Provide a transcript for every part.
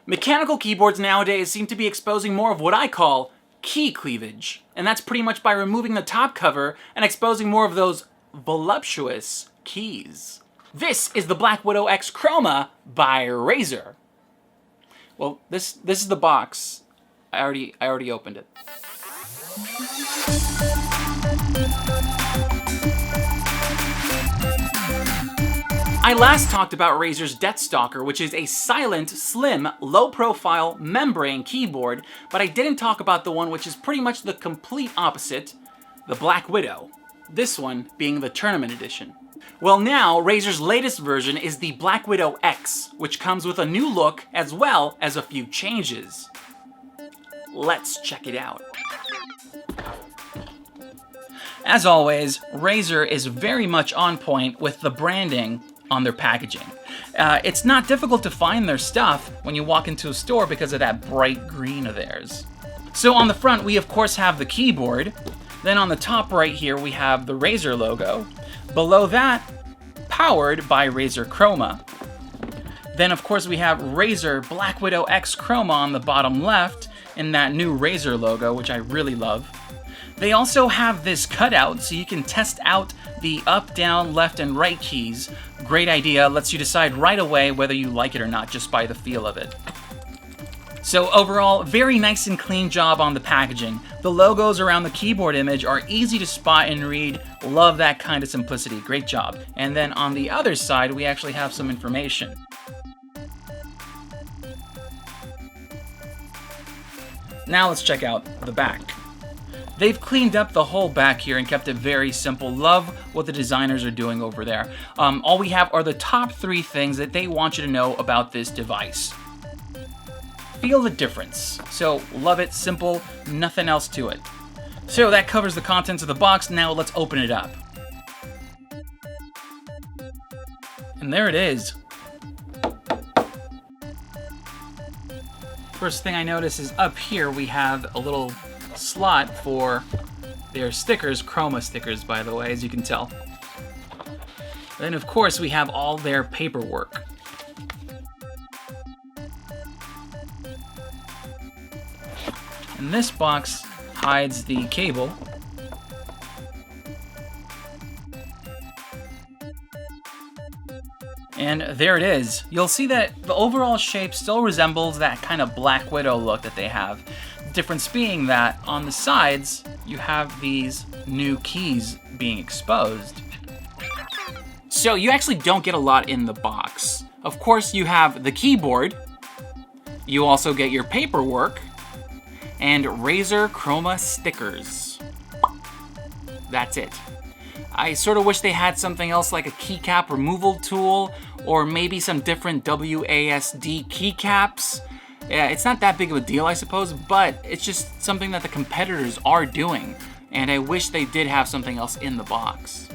Mechanical keyboards nowadays seem to be exposing more of what I call key cleavage, and that's pretty much by removing the top cover and exposing more of those voluptuous keys. This is the BlackWidow X Chroma by Razer. Well, this is the box. I already opened it. I last talked about Razer's Deathstalker, which is a silent, slim, low-profile membrane keyboard, but I didn't talk about the one which is pretty much the complete opposite, the BlackWidow. This one being the Tournament Edition. Well, now, Razer's latest version is the BlackWidow X, which comes with a new look as well as a few changes. Let's check it out. As always, Razer is very much on point with the branding on their packaging. It's not difficult to find their stuff when you walk into a store because of that bright green of theirs. So on the front, we of course have the keyboard. Then on the top right here, we have the Razer logo. Below that, powered by Razer Chroma. Then of course we have Razer BlackWidow X Chroma on the bottom left in that new Razer logo, which I really love. They also have this cutout so you can test out the up, down, left, and right keys. Great idea, lets you decide right away whether you like it or not just by the feel of it. So overall, very nice and clean job on the packaging. The logos around the keyboard image are easy to spot and read. Love that kind of simplicity, great job. And then on the other side, we actually have some information. Now let's check out the back. They've cleaned up the whole back here and kept it very simple. Love what the designers are doing over there. All we have are the top 3 things that they want you to know about this device. Feel the difference. So love it, simple, nothing else to it. So that covers the contents of the box. Now let's open it up. And there it is. First thing I notice is up here we have a little slot for their stickers, Chroma stickers by the way, as you can tell. Then of course we have all their paperwork. And this box hides the cable. And there it is. You'll see that the overall shape still resembles that kind of BlackWidow look that they have. The difference being that on the sides, you have these new keys being exposed. So you actually don't get a lot in the box. Of course, you have the keyboard. You also get your paperwork and Razer Chroma stickers. That's it. I sort of wish they had something else like a keycap removal tool or maybe some different WASD keycaps. Yeah, it's not that big of a deal, I suppose, but it's just something that the competitors are doing, and I wish they did have something else in the box.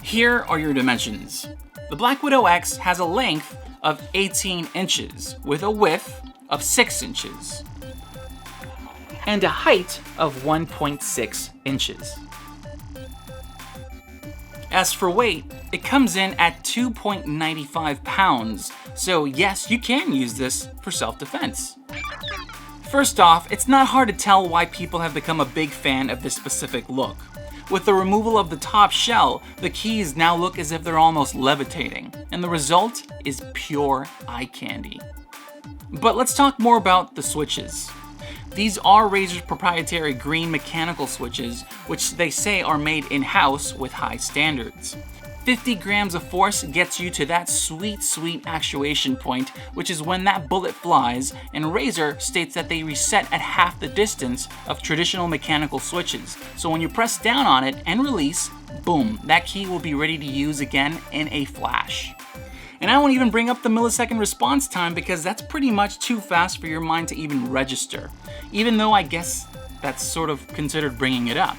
Here are your dimensions. The BlackWidow X has a length of 18 inches with a width of 6 inches and a height of 1.6 inches. As for weight, it comes in at 2.95 pounds, so yes, you can use this for self-defense. First off, it's not hard to tell why people have become a big fan of this specific look. With the removal of the top shell, the keys now look as if they're almost levitating, and the result is pure eye candy. But let's talk more about the switches. These are Razer's proprietary green mechanical switches, which they say are made in-house with high standards. 50 grams of force gets you to that sweet, sweet actuation point, which is when that bullet flies, and Razer states that they reset at half the distance of traditional mechanical switches. So when you press down on it and release, boom, that key will be ready to use again in a flash. And I won't even bring up the millisecond response time because that's pretty much too fast for your mind to even register, even though I guess that's sort of considered bringing it up.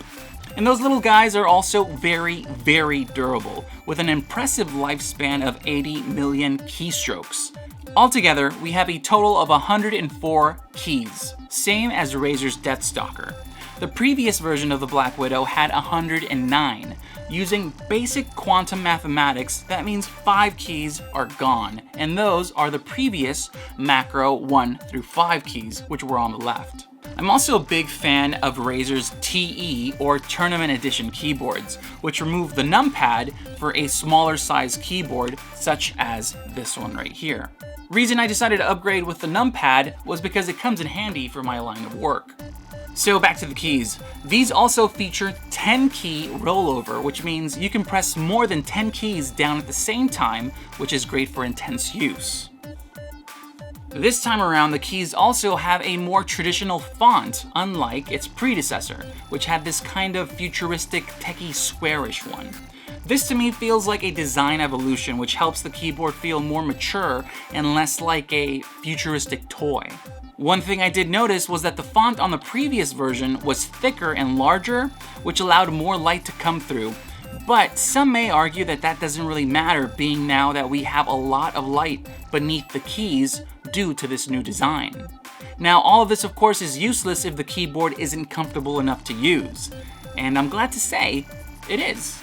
And those little guys are also very, very durable, with an impressive lifespan of 80 million keystrokes. Altogether, we have a total of 104 keys, same as Razer's Deathstalker. The previous version of the BlackWidow had 109. Using basic quantum mathematics, that means 5 keys are gone, and those are the previous macro 1 through 5 keys, which were on the left. I'm also a big fan of Razer's TE or Tournament Edition keyboards, which remove the numpad for a smaller size keyboard, such as this one right here. Reason I decided to upgrade with the numpad was because it comes in handy for my line of work. So back to the keys. These also feature 10 key rollover, which means you can press more than 10 keys down at the same time, which is great for intense use. This time around, the keys also have a more traditional font, unlike its predecessor, which had this kind of futuristic, techie, squarish one. This to me feels like a design evolution, which helps the keyboard feel more mature and less like a futuristic toy. One thing I did notice was that the font on the previous version was thicker and larger, which allowed more light to come through. But some may argue that that doesn't really matter, being now that we have a lot of light beneath the keys due to this new design. Now, all of this of course is useless if the keyboard isn't comfortable enough to use, and I'm glad to say it is.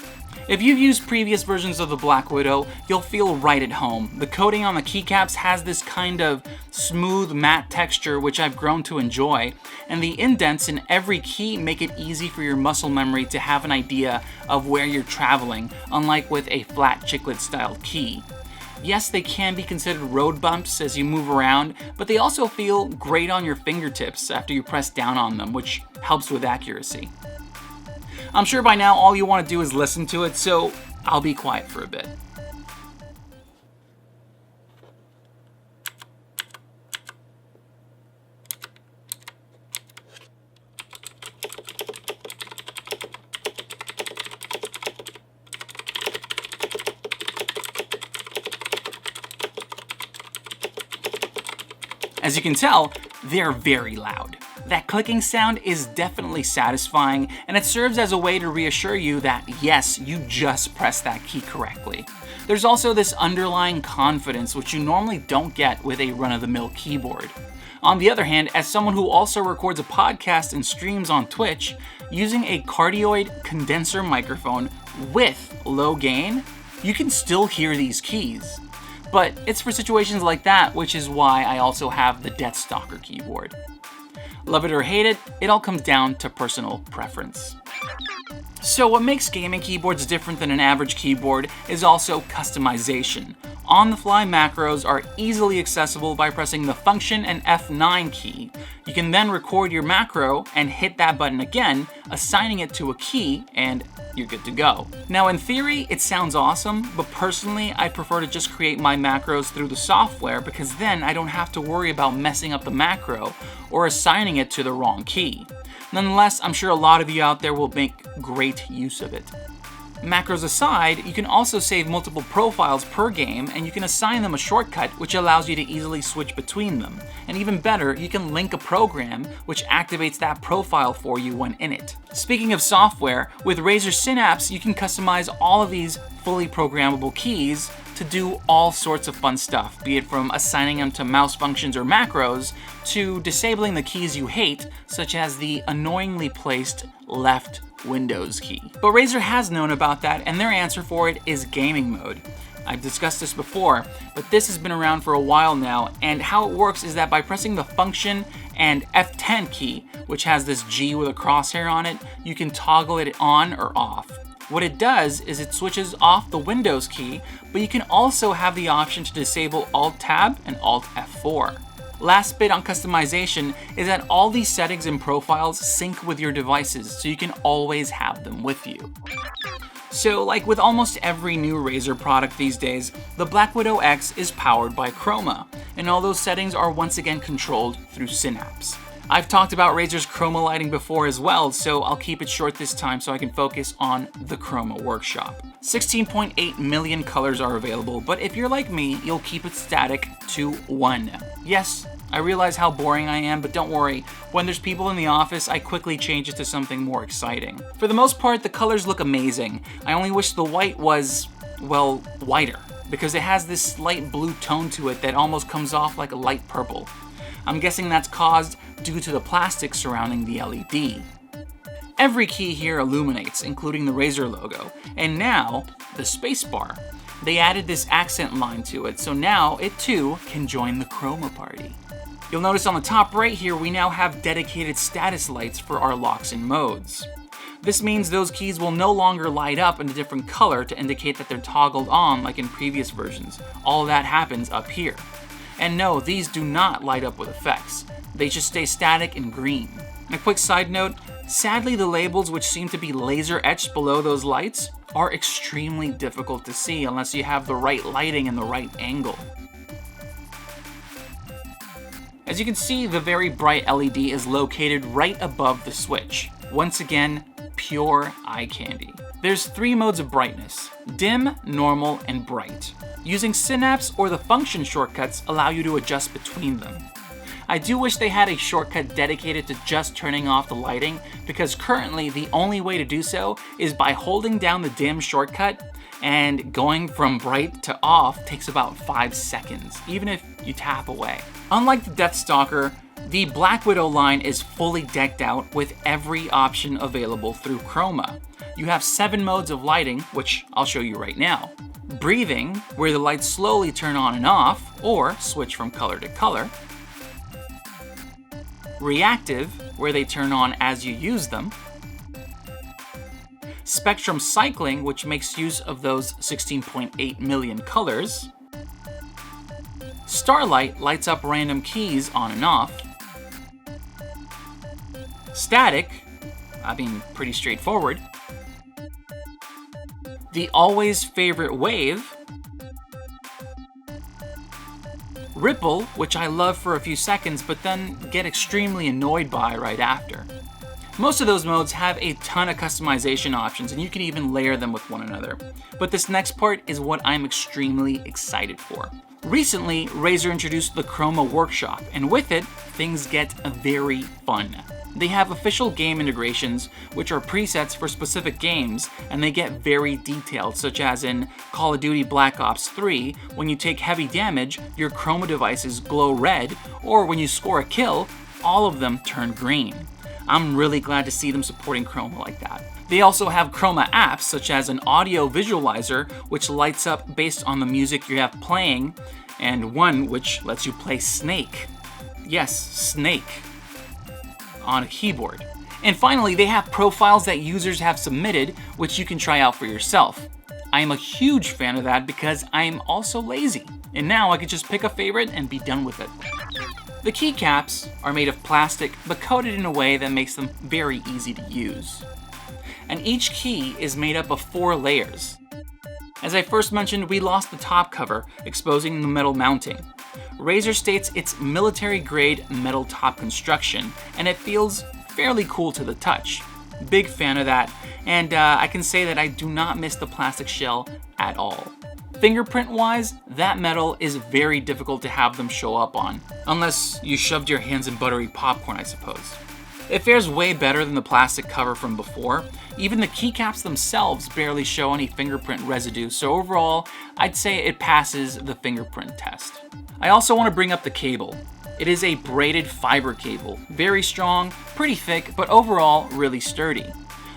If you've used previous versions of the BlackWidow, you'll feel right at home. The coating on the keycaps has this kind of smooth matte texture, which I've grown to enjoy, and the indents in every key make it easy for your muscle memory to have an idea of where you're traveling, unlike with a flat chiclet styled key. Yes, they can be considered road bumps as you move around, but they also feel great on your fingertips after you press down on them, which helps with accuracy. I'm sure by now all you want to do is listen to it, so I'll be quiet for a bit. As you can tell, they're very loud. That clicking sound is definitely satisfying, and it serves as a way to reassure you that yes, you just pressed that key correctly. There's also this underlying confidence which you normally don't get with a run-of-the-mill keyboard. On the other hand, as someone who also records a podcast and streams on Twitch, using a cardioid condenser microphone with low gain, you can still hear these keys. But it's for situations like that, which is why I also have the Deathstalker keyboard. Love it or hate it, it all comes down to personal preference. So what makes gaming keyboards different than an average keyboard is also customization. On-the-fly macros are easily accessible by pressing the Function and F9 key. You can then record your macro and hit that button again, assigning it to a key, and you're good to go. Now in theory, it sounds awesome, but personally I prefer to just create my macros through the software because then I don't have to worry about messing up the macro or assigning it to the wrong key. Nonetheless, I'm sure a lot of you out there will make great use of it. Macros aside, you can also save multiple profiles per game, and you can assign them a shortcut which allows you to easily switch between them. And even better, you can link a program which activates that profile for you when in it. Speaking of software, with Razer Synapse you can customize all of these fully programmable keys to do all sorts of fun stuff, be it from assigning them to mouse functions or macros, to disabling the keys you hate, such as the annoyingly placed left Windows key. But Razer has known about that, and their answer for it is gaming mode. I've discussed this before, but this has been around for a while now, and how it works is that by pressing the Function and F10 key, which has this G with a crosshair on it, you can toggle it on or off. What it does is it switches off the Windows key, but you can also have the option to disable Alt-Tab and Alt-F4. Last bit on customization is that all these settings and profiles sync with your devices, so you can always have them with you. So like with almost every new Razer product these days, the BlackWidow X is powered by Chroma, and all those settings are once again controlled through Synapse. I've talked about Razer's Chroma lighting before as well, so I'll keep it short this time so I can focus on the Chroma workshop. 16.8 million colors are available, but if you're like me, you'll keep it static to 1. Yes, I realize how boring I am, but don't worry, when there's people in the office, I quickly change it to something more exciting. For the most part, the colors look amazing. I only wish the white was, well, whiter, because it has this slight blue tone to it that almost comes off like a light purple. I'm guessing that's caused due to the plastic surrounding the LED. Every key here illuminates, including the Razer logo, and now the spacebar. They added this accent line to it, so now it too can join the Chroma party. You'll notice on the top right here, we now have dedicated status lights for our locks and modes. This means those keys will no longer light up in a different color to indicate that they're toggled on like in previous versions. All of that happens up here. And no, these do not light up with effects. They just stay static and green. And a quick side note, sadly the labels, which seem to be laser etched below those lights, are extremely difficult to see unless you have the right lighting and the right angle. As you can see, the very bright LED is located right above the switch. Once again, pure eye candy. There's 3 modes of brightness: dim, normal, and bright. Using Synapse or the function shortcuts allow you to adjust between them. I do wish they had a shortcut dedicated to just turning off the lighting, because currently the only way to do so is by holding down the dim shortcut, and going from bright to off takes about 5 seconds, even if you tap away. Unlike the Deathstalker, the BlackWidow line is fully decked out with every option available through Chroma. You have 7 modes of lighting, which I'll show you right now. Breathing, where the lights slowly turn on and off, or switch from color to color. Reactive, where they turn on as you use them. Spectrum cycling, which makes use of those 16.8 million colors. Starlight lights up random keys on and off. Static, pretty straightforward. The always favorite wave. Ripple, which I love for a few seconds but then get extremely annoyed by right after. Most of those modes have a ton of customization options, and you can even layer them with one another. But this next part is what I'm extremely excited for. Recently, Razer introduced the Chroma Workshop, and with it, things get very fun. They have official game integrations, which are presets for specific games, and they get very detailed, such as in Call of Duty Black Ops 3, when you take heavy damage, your Chroma devices glow red, or when you score a kill, all of them turn green. I'm really glad to see them supporting Chroma like that. They also have Chroma apps, such as an audio visualizer, which lights up based on the music you have playing, and one which lets you play Snake. Yes, Snake. On a keyboard. And finally, they have profiles that users have submitted, which you can try out for yourself. I am a huge fan of that because I am also lazy, and now I could just pick a favorite and be done with it. The keycaps are made of plastic, but coated in a way that makes them very easy to use. And each key is made up of 4 layers. As I first mentioned, we lost the top cover, exposing the metal mounting. Razer states it's military-grade metal top construction, and it feels fairly cool to the touch. Big fan of that, and I can say that I do not miss the plastic shell at all. Fingerprint-wise, that metal is very difficult to have them show up on, unless you shoved your hands in buttery popcorn, I suppose. It fares way better than the plastic cover from before. Even the keycaps themselves barely show any fingerprint residue, so overall, I'd say it passes the fingerprint test. I also want to bring up the cable. It is a braided fiber cable, very strong, pretty thick, but overall really sturdy.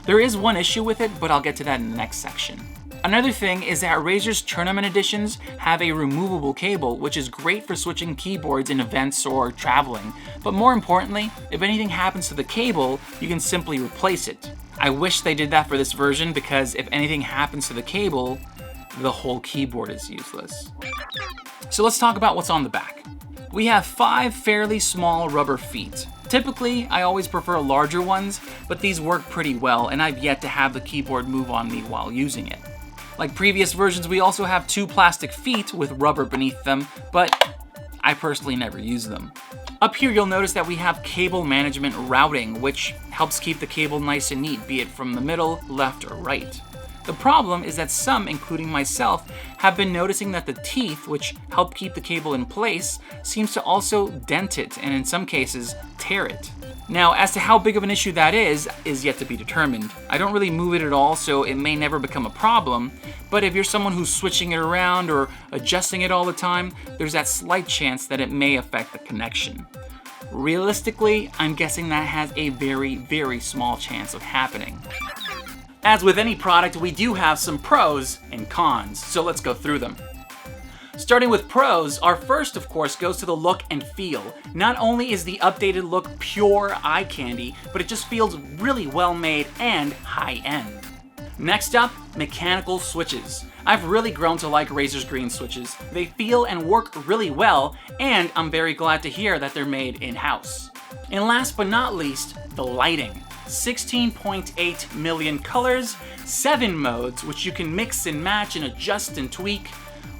There is one issue with it, but I'll get to that in the next section. Another thing is that Razer's tournament editions have a removable cable, which is great for switching keyboards in events or traveling, but more importantly, if anything happens to the cable, you can simply replace it. I wish they did that for this version, because if anything happens to the cable, the whole keyboard is useless. So let's talk about what's on the back. We have 5 fairly small rubber feet. Typically, I always prefer larger ones, but these work pretty well, and I've yet to have the keyboard move on me while using it. Like previous versions, we also have 2 plastic feet with rubber beneath them, but I personally never use them. Up here, you'll notice that we have cable management routing, which helps keep the cable nice and neat, be it from the middle, left, or right. The problem is that some, including myself, have been noticing that the teeth, which help keep the cable in place, seems to also dent it, and in some cases, tear it. Now, as to how big of an issue that is yet to be determined. I don't really move it at all, so it may never become a problem, but if you're someone who's switching it around or adjusting it all the time, there's that slight chance that it may affect the connection. Realistically, I'm guessing that has a very, very small chance of happening. As with any product, we do have some pros and cons, so let's go through them. Starting with pros, our first, of course, goes to the look and feel. Not only is the updated look pure eye candy, but it just feels really well made and high-end. Next up, mechanical switches. I've really grown to like Razer's green switches. They feel and work really well, and I'm very glad to hear that they're made in-house. And last but not least, the lighting. 16.8 million colors, 7 modes, which you can mix and match and adjust and tweak.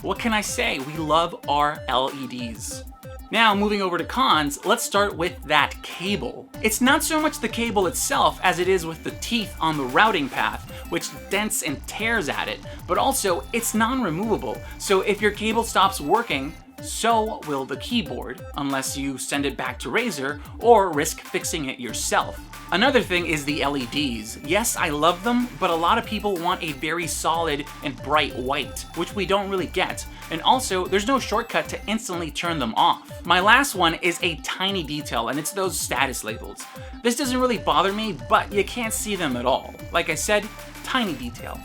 What can I say? We love our LEDs. Now, moving over to cons, let's start with that cable. It's not so much the cable itself as it is with the teeth on the routing path, which dents and tears at it, but also it's non-removable. So if your cable stops working, so will the keyboard, unless you send it back to Razer or risk fixing it yourself. Another thing is the LEDs. Yes, I love them, but a lot of people want a very solid and bright white, which we don't really get. And also, there's no shortcut to instantly turn them off. My last one is a tiny detail, and it's those status labels. This doesn't really bother me, but you can't see them at all. Like I said, tiny detail.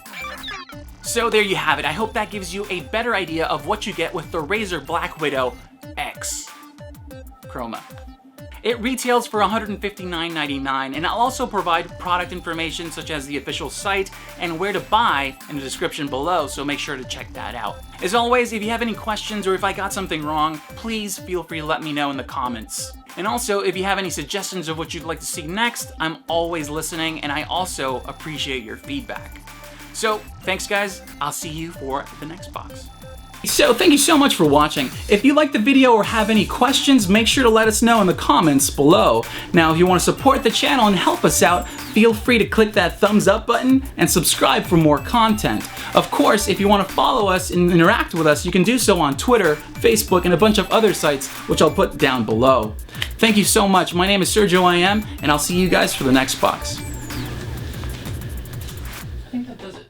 So there you have it. I hope that gives you a better idea of what you get with the Razer BlackWidow X Chroma. It retails for $159.99, and I'll also provide product information such as the official site and where to buy in the description below, so make sure to check that out. As always, if you have any questions or if I got something wrong, please feel free to let me know in the comments. And also, if you have any suggestions of what you'd like to see next, I'm always listening, and I also appreciate your feedback. So, thanks guys, I'll see you for the next box. So thank you so much for watching. If you liked the video or have any questions, make sure to let us know in the comments below. Now, if you want to support the channel and help us out, feel free to click that thumbs up button and subscribe for more content. Of course, if you want to follow us and interact with us, you can do so on Twitter, Facebook, and a bunch of other sites, which I'll put down below. Thank you so much. My name is Sergio IM, and I'll see you guys for the next box. I think that does it.